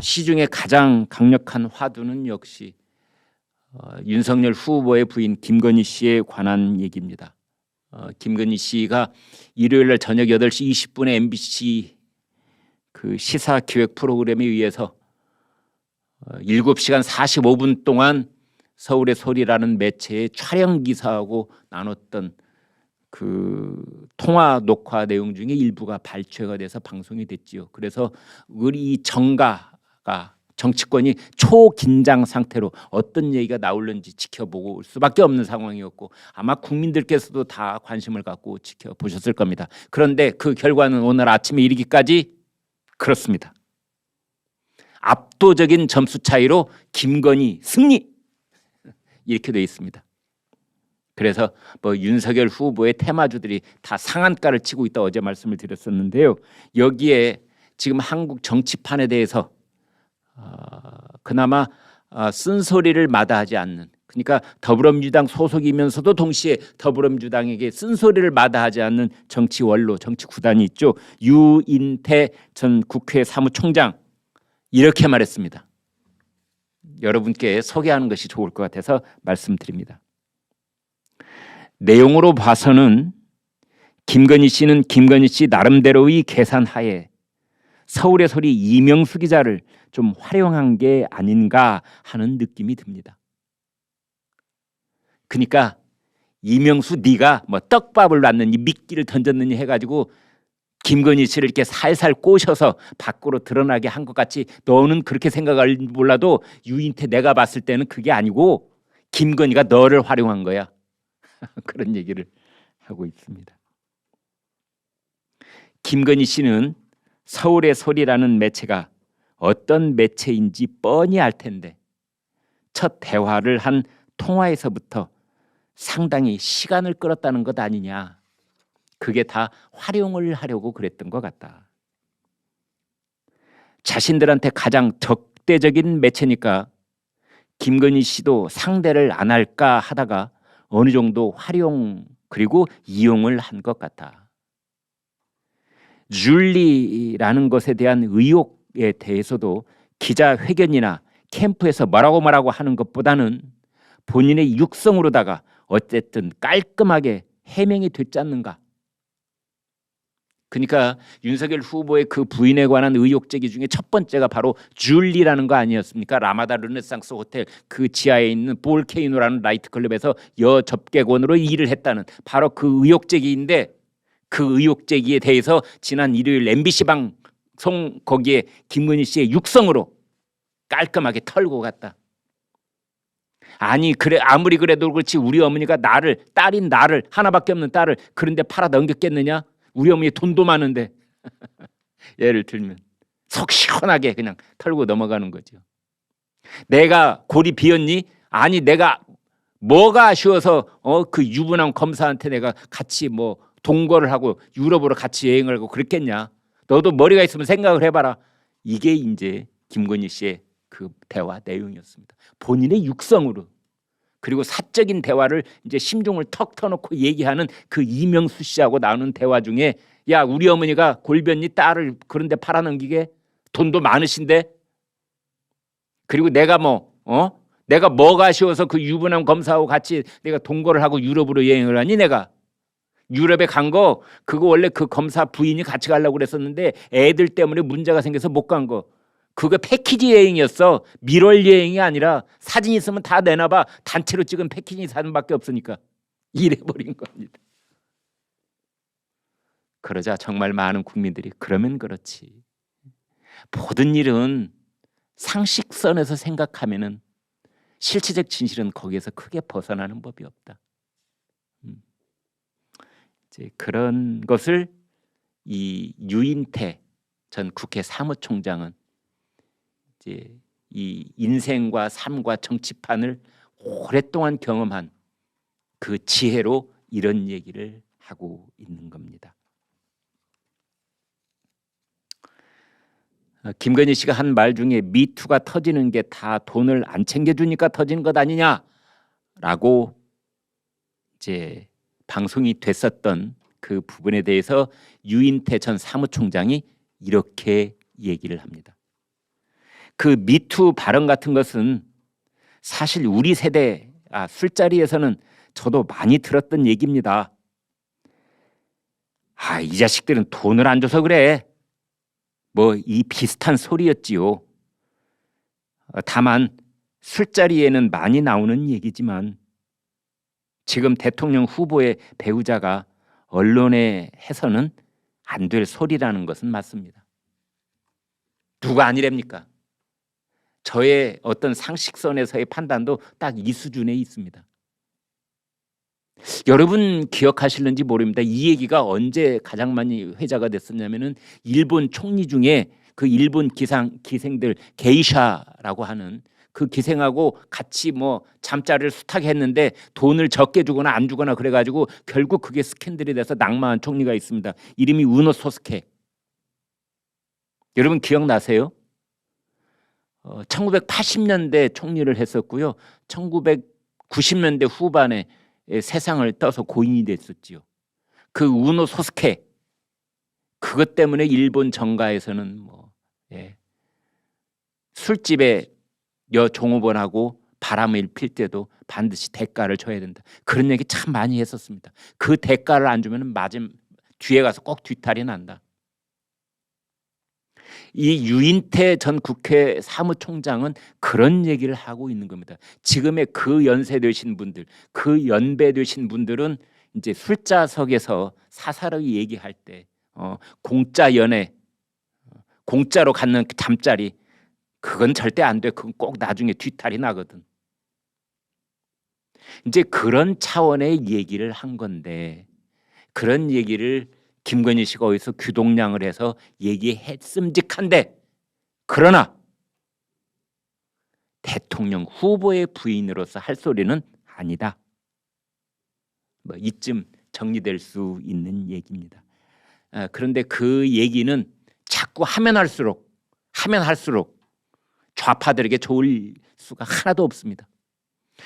시중에 가장 강력한 화두는 역시 윤석열 후보의 부인 김건희 씨에 관한 얘기입니다. 김건희 씨가 일요일 날 저녁 8시 20분에 MBC 그 시사 기획 프로그램에 의해서 7시간 45분 동안 서울의 소리라는 매체의 촬영 기사하고 나눴던 그 통화 녹화 내용 중에 일부가 발췌가 돼서 방송이 됐지요. 그래서 우리 정가가 정치권이 초긴장 상태로 어떤 얘기가 나올는지 지켜보고 올 수밖에 없는 상황이었고 아마 국민들께서도 다 관심을 갖고 지켜보셨을 겁니다. 그런데 그 결과는 오늘 아침에 이르기까지 그렇습니다. 압도적인 점수 차이로 김건희 승리 이렇게 되어 있습니다. 그래서 윤석열 후보의 테마주들이 다 상한가를 치고 있다 어제 말씀을 드렸었는데요. 여기에 지금 한국 정치판에 대해서 그나마 쓴소리를 마다하지 않는, 그러니까 더불어민주당 소속이면서도 동시에 더불어민주당에게 쓴소리를 마다하지 않는 정치 원로, 정치 구단이 있죠. 유인태 전 국회 사무총장 이렇게 말했습니다. 여러분께 소개하는 것이 좋을 것 같아서 말씀드립니다. 내용으로 봐서는 김건희 씨는 김건희 씨 나름대로의 계산하에 서울의 소리 이명수 기자를 좀 활용한 게 아닌가 하는 느낌이 듭니다. 그러니까 이명수 네가 뭐 떡밥을 놨느니 미끼를 던졌느니 해가지고 김건희 씨를 이렇게 살살 꼬셔서 밖으로 드러나게 한 것 같이 너는 그렇게 생각할 몰라도 유인태 내가 봤을 때는 그게 아니고 김건희가 너를 활용한 거야. 그런 얘기를 하고 있습니다. 김건희 씨는 서울의 소리라는 매체가 어떤 매체인지 뻔히 알 텐데 첫 대화를 한 통화에서부터 상당히 시간을 끌었다는 것 아니냐. 그게 다 활용을 하려고 그랬던 것 같다. 자신들한테 가장 적대적인 매체니까 김건희 씨도 상대를 안 할까 하다가 어느 정도 활용 그리고 이용을 한 것 같다. 줄리라는 것에 대한 의혹에 대해서도 기자회견이나 캠프에서 뭐라고 하는 것보다는 본인의 육성으로다가 어쨌든 깔끔하게 해명이 됐지 않는가. 그러니까 윤석열 후보의 그 부인에 관한 의혹 제기 중에 첫 번째가 바로 줄리라는 거 아니었습니까? 라마다 르네상스 호텔 그 지하에 있는 볼케이노라는 나이트클럽에서 여접객원으로 일을 했다는 바로 그 의혹 제기인데 그 의혹 제기에 대해서 지난 일요일 MBC 방송 거기에 김건희 씨의 육성으로 깔끔하게 털고 갔다. 아니 그래 아무리 그래도 그렇지 우리 어머니가 나를 딸인 나를 하나밖에 없는 딸을 그런데 팔아 넘겼겠느냐? 우리 어머니 돈도 많은데 예를 들면 속 시원하게 그냥 털고 넘어가는 거죠. 내가 골이 비었니? 아니 내가 뭐가 아쉬워서 그 유부남 검사한테 내가 같이 뭐 동거를 하고 유럽으로 같이 여행을 하고 그랬겠냐? 너도 머리가 있으면 생각을 해봐라. 이게 이제 김건희 씨의 그 대화 내용이었습니다. 본인의 육성으로 그리고 사적인 대화를 이제 심중을 턱 터놓고 얘기하는 그 이명수 씨하고 나누는 대화 중에 야 우리 어머니가 골변이 딸을 그런데 팔아넘기게 돈도 많으신데 그리고 내가 내가 뭐가 아쉬워서 그 유부남 검사하고 같이 내가 동거를 하고 유럽으로 여행을 하니 내가 유럽에 간 거 그거 원래 그 검사 부인이 같이 가려고 그랬었는데 애들 때문에 문제가 생겨서 못 간 거. 그거 패키지 여행이었어. 밀월 여행이 아니라 사진 있으면 다 내놔봐. 단체로 찍은 패키지 사진밖에 없으니까 이래버린 겁니다. 그러자 정말 많은 국민들이 그러면 그렇지. 모든 일은 상식선에서 생각하면은 실체적 진실은 거기에서 크게 벗어나는 법이 없다. 이제 그런 것을 이 유인태 전 국회 사무총장은 이제 이 인생과 삶과 정치판을 오랫동안 경험한 그 지혜로 이런 얘기를 하고 있는 겁니다. 김건희 씨가 한 말 중에 미투가 터지는 게 다 돈을 안 챙겨주니까 터지는 것 아니냐라고 이제 방송이 됐었던 그 부분에 대해서 유인태 전 사무총장이 이렇게 얘기를 합니다. 그 미투 발언 같은 것은 사실 우리 세대 술자리에서는 저도 많이 들었던 얘기입니다. 이 자식들은 돈을 안 줘서 그래. 뭐 이 비슷한 소리였지요. 다만 술자리에는 많이 나오는 얘기지만 지금 대통령 후보의 배우자가 언론에 해서는 안 될 소리라는 것은 맞습니다. 누가 아니랍니까? 저의 어떤 상식선에서의 판단도 딱 이 수준에 있습니다. 여러분 기억하실는지 모릅니다. 이 얘기가 언제 가장 많이 회자가 됐었냐면은 일본 총리 중에 그 일본 기생들 게이샤라고 하는 그 기생하고 같이 뭐 잠자리를 수탁했는데 돈을 적게 주거나 안 주거나 그래가지고 결국 그게 스캔들이 돼서 낙마한 총리가 있습니다. 이름이 우노 소스케. 여러분 기억나세요? 1980년대 총리를 했었고요. 1990년대 후반에 세상을 떠서 고인이 됐었지요. 그 우노 소스케 그것 때문에 일본 정가에서는 술집에 여 종업원하고 바람을 필 때도 반드시 대가를 줘야 된다. 그런 얘기 참 많이 했었습니다. 그 대가를 안 주면 뒤에 가서 꼭 뒤탈이 난다. 이 유인태 전 국회 사무총장은 그런 얘기를 하고 있는 겁니다. 지금의 그 연세 되신 분들, 그 연배 되신 분들은 이제 술자석에서 사사로이 얘기할 때 공짜 연애, 공짜로 갖는 잠자리 그건 절대 안 돼. 그건 꼭 나중에 뒤탈이 나거든. 이제 그런 차원의 얘기를 한 건데 그런 얘기를 김건희 씨가 어디서 규동량을 해서 얘기했음직한데 그러나 대통령 후보의 부인으로서 할 소리는 아니다. 이쯤 정리될 수 있는 얘기입니다. 그런데 그 얘기는 자꾸 하면 할수록 좌파들에게 좋을 수가 하나도 없습니다.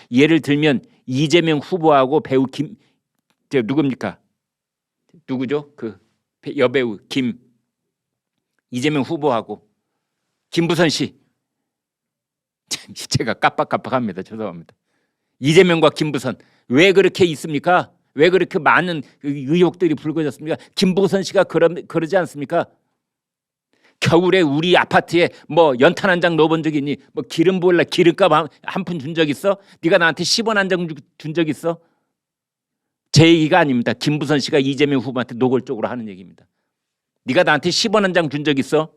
예를 들면 이재명 후보하고 배우 누굽니까? 누구죠? 그 여배우 이재명 후보하고 김부선 씨. 제가 깜빡깜빡합니다. 죄송합니다. 이재명과 김부선 왜 그렇게 있습니까? 왜 그렇게 많은 의혹들이 불거졌습니까? 김부선 씨가 그러지 않습니까? 겨울에 우리 아파트에 뭐 연탄 한 장 넣어본 적 있니? 뭐 기름 부을라 기름값 한 푼 준 적 있어? 네가 나한테 10원 한 장 준 적 있어? 제 얘기가 아닙니다. 김부선 씨가 이재명 후보한테 노골적으로 하는 얘기입니다. 네가 나한테 10원 한 장 준 적 있어?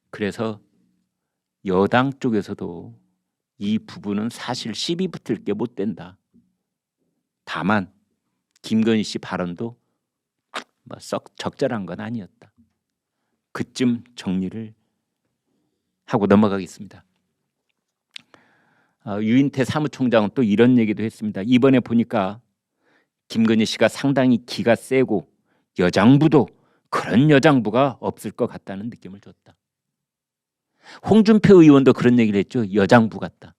그래서 여당 쪽에서도 이 부분은 사실 시비 붙을 게 못 된다. 다만 김건희 씨 발언도 썩 적절한 건 아니었다. 그쯤 정리를 하고 넘어가겠습니다. 유인태 사무총장은 또 이런 얘기도 했습니다. 이번에 보니까 김건희 씨가 상당히 기가 세고 여장부도 그런 여장부가 없을 것 같다는 느낌을 줬다. 홍준표 의원도 그런 얘기를 했죠. 여장부 같다.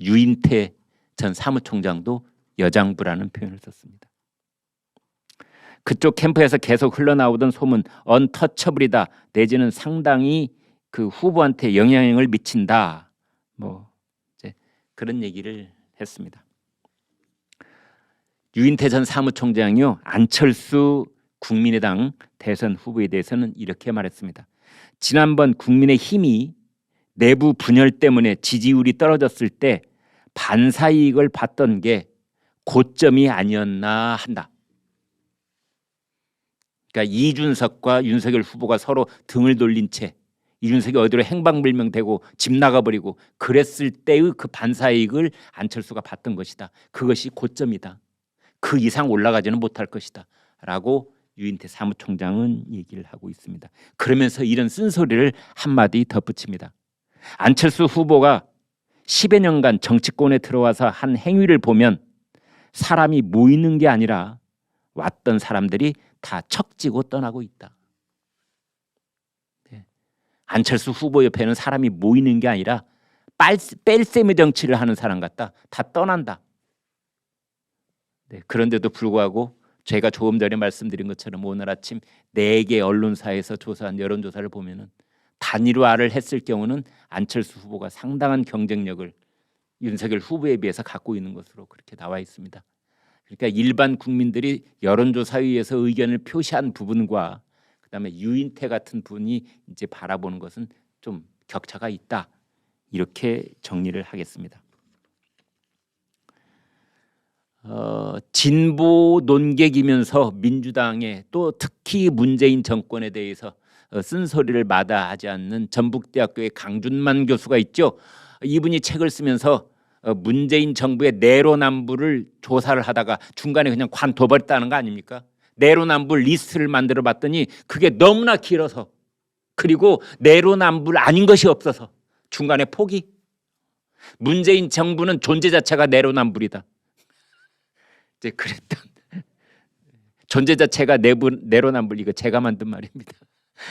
유인태 전 사무총장도 여장부라는 표현을 썼습니다. 그쪽 캠프에서 계속 흘러나오던 소문 언터처블이다 내지는 상당히 그 후보한테 영향을 미친다. 이제 그런 얘기를 했습니다. 유인태 전 사무총장이요 안철수 국민의당 대선 후보에 대해서는 이렇게 말했습니다. 지난번 국민의힘이 내부 분열 때문에 지지율이 떨어졌을 때 반사이익을 봤던 게 고점이 아니었나 한다. 그러니까 이준석과 윤석열 후보가 서로 등을 돌린 채 이준석이 어디로 행방불명되고 집 나가버리고 그랬을 때의 그 반사이익을 안철수가 봤던 것이다. 그것이 고점이다. 그 이상 올라가지는 못할 것이다. 라고 유인태 사무총장은 얘기를 하고 있습니다. 그러면서 이런 쓴소리를 한마디 덧붙입니다. 안철수 후보가 10여 년간 정치권에 들어와서 한 행위를 보면 사람이 모이는 게 아니라 왔던 사람들이 다 척지고 떠나고 있다. 안철수 후보 옆에는 사람이 모이는 게 아니라 뺄셈의 정치를 하는 사람 같다. 다 떠난다. 그런데도 불구하고 제가 조금 전에 말씀드린 것처럼 오늘 아침 4개 언론사에서 조사한 여론조사를 보면은 단일화를 했을 경우는 안철수 후보가 상당한 경쟁력을 윤석열 후보에 비해서 갖고 있는 것으로 그렇게 나와 있습니다. 그러니까 일반 국민들이 여론조사위에서 의견을 표시한 부분과 그다음에 유인태 같은 분이 이제 바라보는 것은 좀 격차가 있다. 이렇게 정리를 하겠습니다. 진보 논객이면서 민주당에 또 특히 문재인 정권에 대해서 쓴소리를 마다하지 않는 전북대학교의 강준만 교수가 있죠. 이분이 책을 쓰면서 문재인 정부의 내로남불을 조사를 하다가 중간에 그냥 관둬버렸다는 거 아닙니까? 내로남불 리스트를 만들어 봤더니 그게 너무나 길어서, 그리고 내로남불 아닌 것이 없어서 중간에 포기. 문재인 정부는 존재 자체가 내로남불이다. 이제 그랬던 존재 자체가 내로남불, 이거 제가 만든 말입니다.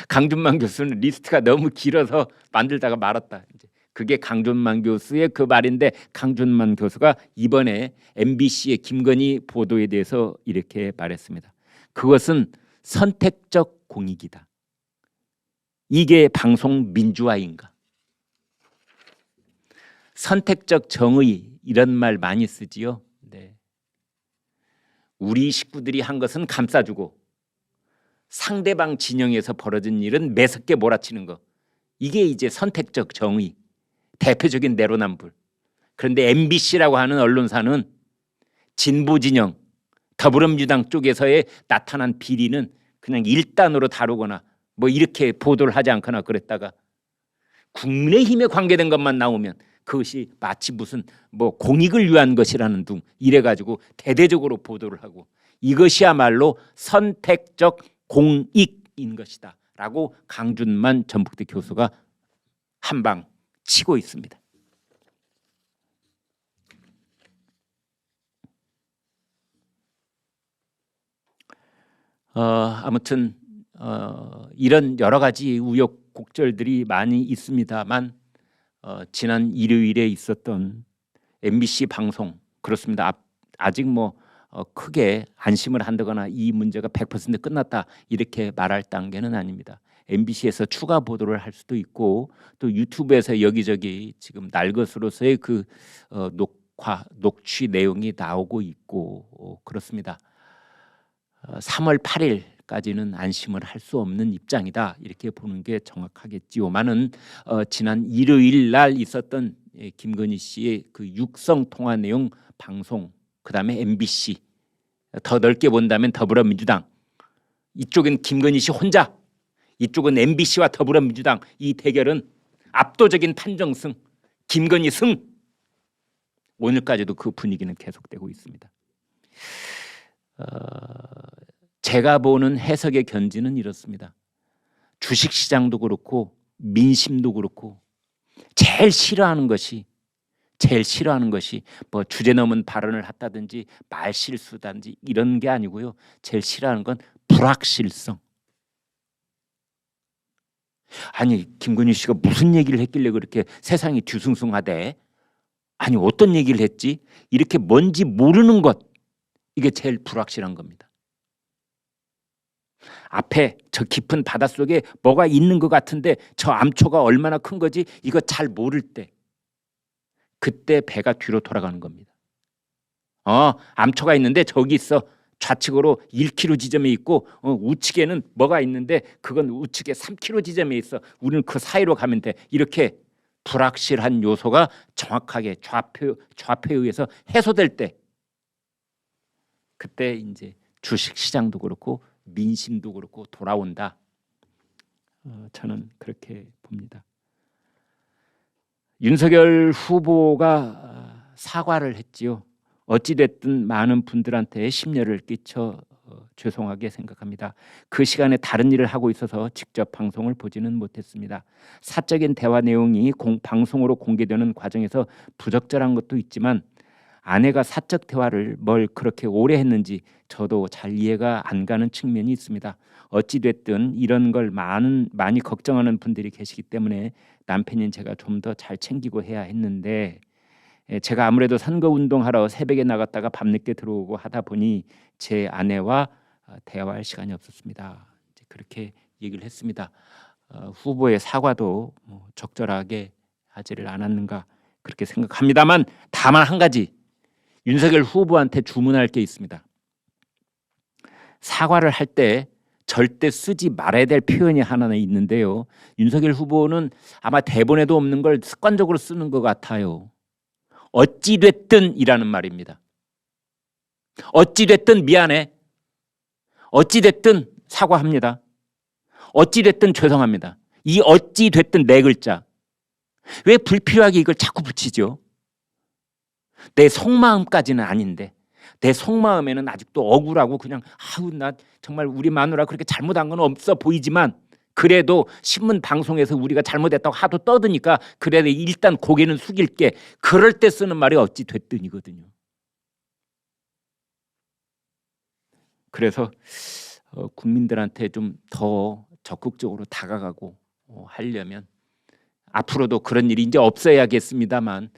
강준만 교수는 리스트가 너무 길어서 만들다가 말았다. 이제 그게 강준만 교수의 그 말인데, 강준만 교수가 이번에 MBC의 김건희 보도에 대해서 이렇게 말했습니다. 그것은 선택적 공익이다. 이게 방송 민주화인가? 선택적 정의, 이런 말 많이 쓰지요. 네. 우리 식구들이 한 것은 감싸주고 상대방 진영에서 벌어진 일은 매섭게 몰아치는 거, 이게 이제 선택적 정의, 대표적인 내로남불. 그런데 MBC라고 하는 언론사는 진보 진영, 더불어민주당 쪽에서의 나타난 비리는 그냥 일단으로 다루거나 뭐 이렇게 보도를 하지 않거나 그랬다가 국민의힘에 관계된 것만 나오면 그것이 마치 무슨 뭐 공익을 위한 것이라는 둥 이래가지고 대대적으로 보도를 하고, 이것이야말로 선택적 공익인 것이다 라고 강준만 전북대 교수가 한방 치고 있습니다. 아무튼 이런 여러 가지 우여곡절들이 많이 있습니다만 지난 일요일에 있었던 MBC 방송, 그렇습니다. 아직 뭐 크게 안심을 한다거나 이 문제가 100% 끝났다 이렇게 말할 단계는 아닙니다. MBC에서 추가 보도를 할 수도 있고, 또 유튜브에서 여기저기 지금 날것으로서의 그 녹취 내용이 나오고 있고 그렇습니다. 3월 8일까지는 안심을 할 수 없는 입장이다 이렇게 보는 게 정확하겠지요만은 지난 일요일 날 있었던 김건희 씨의 그 육성 통화 내용 방송, 그다음에 MBC, 더 넓게 본다면 더불어민주당, 이쪽은 김건희 씨 혼자, 이쪽은 MBC와 더불어민주당, 이 대결은 압도적인 판정승, 김건희 승. 오늘까지도 그 분위기는 계속되고 있습니다. 제가 보는 해석의 견지는 이렇습니다. 주식시장도 그렇고 민심도 그렇고 제일 싫어하는 것이 뭐 주제 넘은 발언을 했다든지 말실수든지 이런 게 아니고요. 제일 싫어하는 건 불확실성. 아니, 김건희 씨가 무슨 얘기를 했길래 그렇게 세상이 뒤숭숭하대? 아니, 어떤 얘기를 했지? 이렇게 뭔지 모르는 것, 이게 제일 불확실한 겁니다. 앞에 저 깊은 바닷속에 뭐가 있는 것 같은데 저 암초가 얼마나 큰 거지? 이거 잘 모를 때, 그때 배가 뒤로 돌아가는 겁니다. 암초가 있는데 저기 있어. 좌측으로 1km 지점에 있고 우측에는 뭐가 있는데 그건 우측에 3km 지점에 있어. 우리는 그 사이로 가면 돼. 이렇게 불확실한 요소가 정확하게 좌표에 의해서 해소될 때, 그때 이제 주식시장도 그렇고 민심도 그렇고 돌아온다. 저는 그렇게 봅니다. 윤석열 후보가 사과를 했지요. 어찌됐든 많은 분들한테 심려를 끼쳐 죄송하게 생각합니다. 그 시간에 다른 일을 하고 있어서 직접 방송을 보지는 못했습니다. 사적인 대화 내용이 방송으로 공개되는 과정에서 부적절한 것도 있지만 아내가 사적 대화를 뭘 그렇게 오래 했는지 저도 잘 이해가 안 가는 측면이 있습니다. 어찌됐든 이런 걸 많이 걱정하는 분들이 계시기 때문에 남편인 제가 좀 더 잘 챙기고 해야 했는데 제가 아무래도 선거 운동하러 새벽에 나갔다가 밤늦게 들어오고 하다 보니 제 아내와 대화할 시간이 없었습니다. 이제 그렇게 얘기를 했습니다. 후보의 사과도 뭐 적절하게 하지를 않았는가 그렇게 생각합니다만, 다만 한 가지 윤석열 후보한테 주문할 게 있습니다. 사과를 할 때 절대 쓰지 말아야 될 표현이 하나 있는데요. 윤석열 후보는 아마 대본에도 없는 걸 습관적으로 쓰는 것 같아요. 어찌됐든 이라는 말입니다. 어찌됐든 미안해. 어찌됐든 사과합니다. 어찌됐든 죄송합니다. 이 어찌됐든 네 글자. 왜 불필요하게 이걸 자꾸 붙이죠? 내 속마음까지는 아닌데 내 속마음에는 아직도 억울하고 그냥 아우 나 정말 우리 마누라 그렇게 잘못한 건 없어 보이지만 그래도 신문 방송에서 우리가 잘못했다고 하도 떠드니까 그래도 일단 고개는 숙일게. 그럴 때 쓰는 말이 어찌 됐든이거든요. 그래서 국민들한테 좀 더 적극적으로 다가가고 하려면 앞으로도 그런 일이 이제 없어야겠습니다만,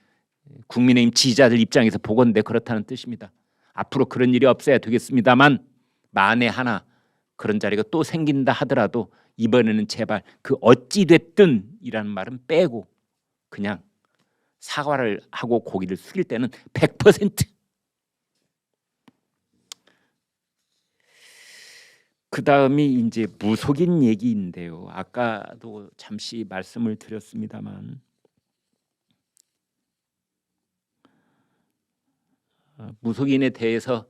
국민의힘 지지자들 입장에서 보건대 그렇다는 뜻입니다. 앞으로 그런 일이 없어야 되겠습니다만, 만에 하나 그런 자리가 또 생긴다 하더라도 이번에는 제발 그 어찌됐든 이라는 말은 빼고 그냥 사과를 하고 고개를 숙일 때는 100%. 그 다음이 이제 무속인 얘기인데요. 아까도 잠시 말씀을 드렸습니다만 무속인에 대해서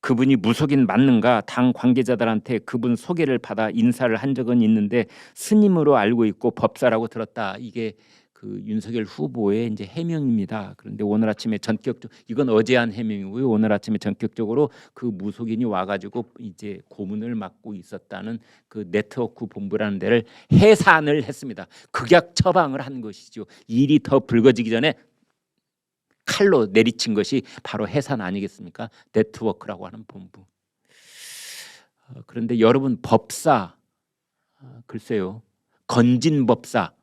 그분이 무속인 맞는가 당 관계자들한테 그분 소개를 받아 인사를 한 적은 있는데 스님으로 알고 있고 법사라고 들었다. 이게 그 윤석열 후보의 이제 해명입니다. 그런데 오늘 아침에 이건 어제 한 해명이고요. 오늘 아침에 전격적으로 그 무속인이 와가지고 이제 고문을 맡고 있었다는 그 네트워크 본부라는 데를 해산을 했습니다. 극약 처방을 한 것이죠. 일이 더 불거지기 전에 칼로 내리친 것이 바로 해산 아니겠습니까? 네트워크라고 하는 본부. 그런데 여러분 법사, 글쎄요. 건진법사.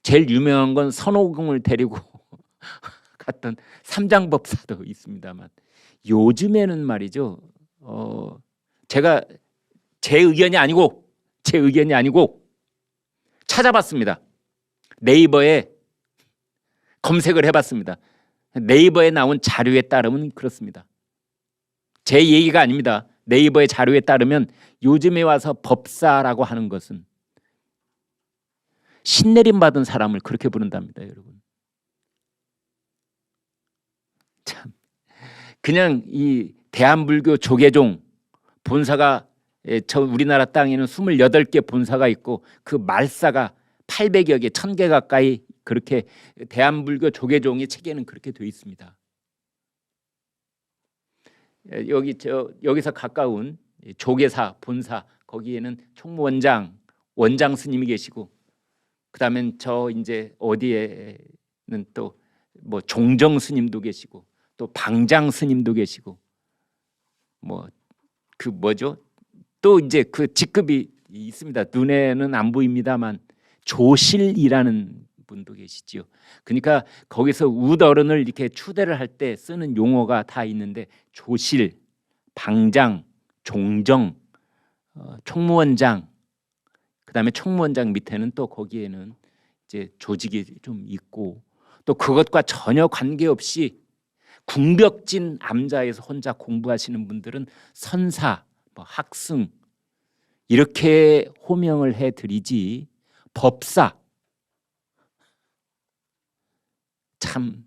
제일 유명한 건 선호공을 데리고 갔던 삼장법사도 있습니다만 요즘에는 말이죠. 제가 제 의견이 아니고 찾아봤습니다. 네이버에 검색을 해봤습니다. 네이버에 나온 자료에 따르면 그렇습니다. 제 얘기가 아닙니다. 네이버의 자료에 따르면 요즘에 와서 법사라고 하는 것은 신내림 받은 사람을 그렇게 부른답니다, 여러분. 참, 그냥 이 대한불교 조계종 본사가 저 우리나라 땅에는 28개 본사가 있고 그 말사가 800여 개, 1000개 가까이 그렇게 대한불교 조계종의 체계는 그렇게 돼 있습니다. 여기서 가까운 조계사 본사 거기에는 총무원장, 원장 스님이 계시고 그다음에 저 이제 어디에는 또 뭐 종정 스님도 계시고 또 방장 스님도 계시고 뭐 그 뭐죠? 또 이제 그 직급이 있습니다. 눈에는 안 보입니다만 조실이라는 분도 계시지요. 그러니까 거기서 웃어른을 이렇게 추대를 할 때 쓰는 용어가 다 있는데 조실, 방장, 종정, 총무원장, 그다음에 총무원장 밑에는 또 거기에는 이제 조직이 좀 있고 또 그것과 전혀 관계없이 궁벽진 암자에서 혼자 공부하시는 분들은 선사, 뭐 학승 이렇게 호명을 해드리지 법사 참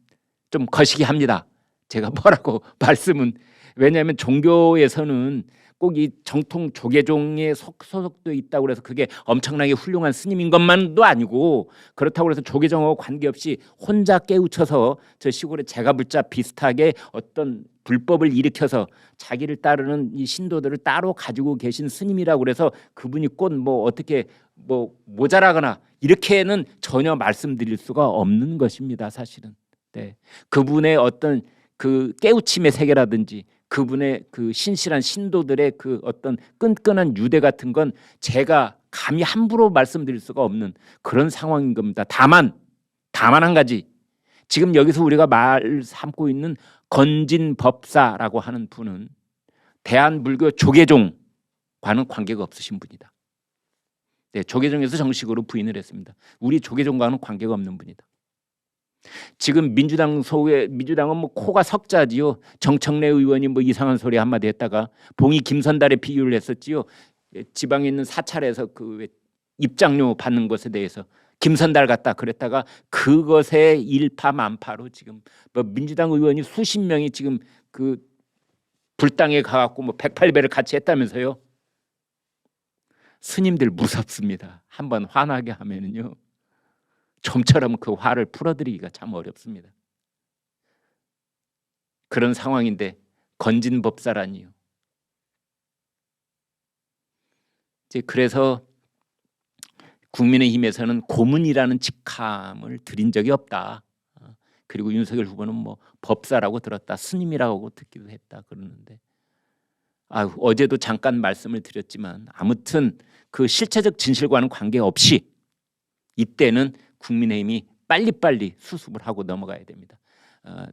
좀 거시기 합니다. 제가 뭐라고 말씀은 왜냐하면 종교에서는 꼭 이 정통 조계종에 소속돼 있다고 해서 그게 엄청나게 훌륭한 스님인 것만도 아니고 그렇다고 해서 조계종하고 관계없이 혼자 깨우쳐서 저 시골에 제가불자 비슷하게 어떤 불법을 일으켜서 자기를 따르는 이 신도들을 따로 가지고 계신 스님이라고 그래서 그분이 꼭 뭐 어떻게 뭐 모자라거나 이렇게는 전혀 말씀드릴 수가 없는 것입니다. 사실은. 네. 그분의 어떤 그 깨우침의 세계라든지 그분의 그 신실한 신도들의 그 어떤 끈끈한 유대 같은 건 제가 감히 함부로 말씀드릴 수가 없는 그런 상황인 겁니다. 다만 다만 한 가지, 지금 여기서 우리가 말 삼고 있는 건진법사라고 하는 분은 대한불교 조계종과는 관계가 없으신 분이다. 네, 조계종에서 정식으로 부인을 했습니다. 우리 조계종과는 관계가 없는 분이다. 지금 민주당 소외, 민주당은 뭐 코가 석자지요. 정청래 의원이 뭐 이상한 소리 한마디 했다가 봉이 김선달에 비유를 했었지요. 지방에 있는 사찰에서 그 입장료 받는 것에 대해서 김선달 같다 그랬다가 그것에 일파만파로 지금 뭐 민주당 의원이 수십 명이 지금 그 불당에 가갖고 뭐 108배를 같이 했다면서요. 스님들 무섭습니다. 한번 화나게 하면은요, 좀처럼 그 화를 풀어드리기가 참 어렵습니다. 그런 상황인데 건진법사라니요. 이제 그래서 국민의힘에서는 고문이라는 직함을 드린 적이 없다. 그리고 윤석열 후보는 뭐 법사라고 들었다, 스님이라고 듣기도 했다 그러는데, 어제도 잠깐 말씀을 드렸지만 아무튼 그 실체적 진실과는 관계없이 이때는 국민의힘이 빨리빨리 수습을 하고 넘어가야 됩니다.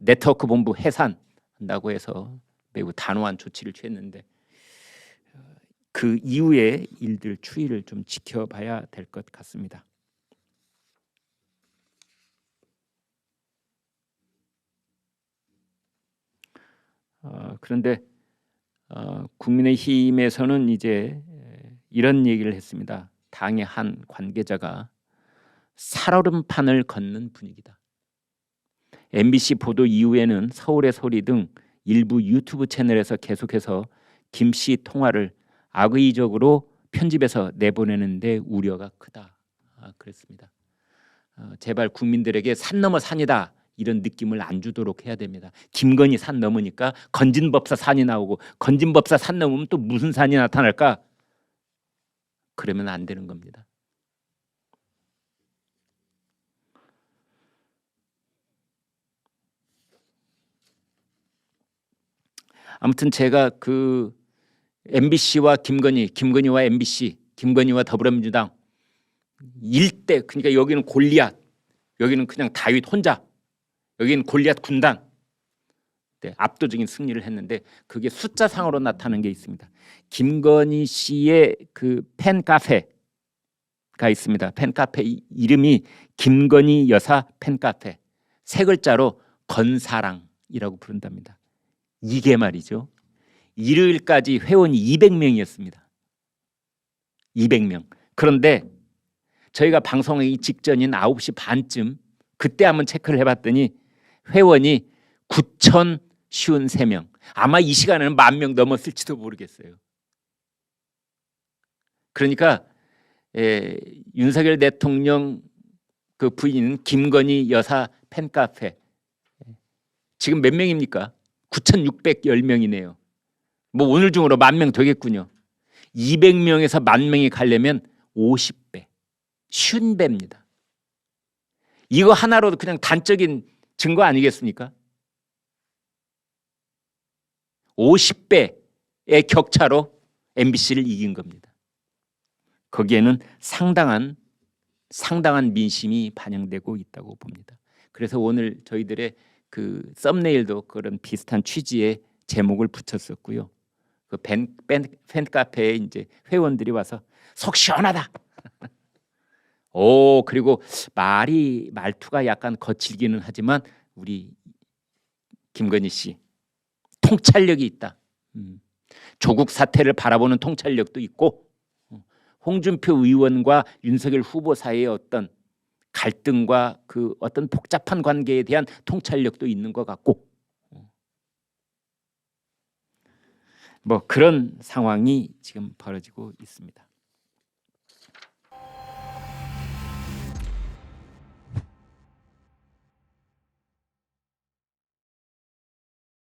네트워크 본부 해산한다고 해서 매우 단호한 조치를 취했는데 그 이후의 일들 추이를 좀 지켜봐야 될 것 같습니다. 그런데 국민의힘에서는 이제 이런 얘기를 했습니다. 당의 한 관계자가 살얼음판을 걷는 분위기다. MBC 보도 이후에는 서울의 소리 등 일부 유튜브 채널에서 계속해서 김 씨 통화를 악의적으로 편집해서 내보내는데 우려가 크다. 그랬습니다. 제발 국민들에게 산 넘어 산이다 이런 느낌을 안 주도록 해야 됩니다. 김건희 산 넘으니까 건진법사 산이 나오고 건진법사 산 넘으면 또 무슨 산이 나타날까? 그러면 안 되는 겁니다. 아무튼 제가 그 MBC와 김건희와 MBC, 김건희와 더불어민주당 일대, 그러니까 여기는 골리앗, 여기는 그냥 다윗 혼자, 여기는 골리앗 군단, 네, 압도적인 승리를 했는데 그게 숫자상으로 나타나는 게 있습니다. 김건희 씨의 그 팬카페가 있습니다. 팬카페 이름이 김건희 여사 팬카페, 세 글자로 건사랑이라고 부른답니다. 이게 말이죠, 일요일까지 회원이 200명이었습니다. 200명. 그런데 저희가 방송하기 직전인 9시 반쯤 그때 한번 체크를 해봤더니 회원이 9,053명. 아마 이 시간에는 10,000명 넘었을지도 모르겠어요. 그러니까 윤석열 대통령 그 부인 김건희 여사 팬카페 지금 몇 명입니까? 9,610명이네요. 뭐 오늘 중으로 10,000명 되겠군요. 200명에서 10,000명이 가려면 50배, 50배입니다. 이거 하나로도 그냥 단적인 증거 아니겠습니까? 50배의 격차로 MBC를 이긴 겁니다. 거기에는 상당한 민심이 반영되고 있다고 봅니다. 그래서 오늘 저희들의 그 썸네일도 그런 비슷한 취지의 제목을 붙였었고요. 그 팬카페에 이제 회원들이 와서 속 시원하다. 오, 그리고 말투가 약간 거칠기는 하지만 우리 김건희 씨 통찰력이 있다. 조국 사태를 바라보는 통찰력도 있고, 홍준표 의원과 윤석열 후보 사이의 어떤 갈등과 그 어떤 복잡한 관계에 대한 통찰력도 있는 것 같고, 뭐 그런 상황이 지금 벌어지고 있습니다.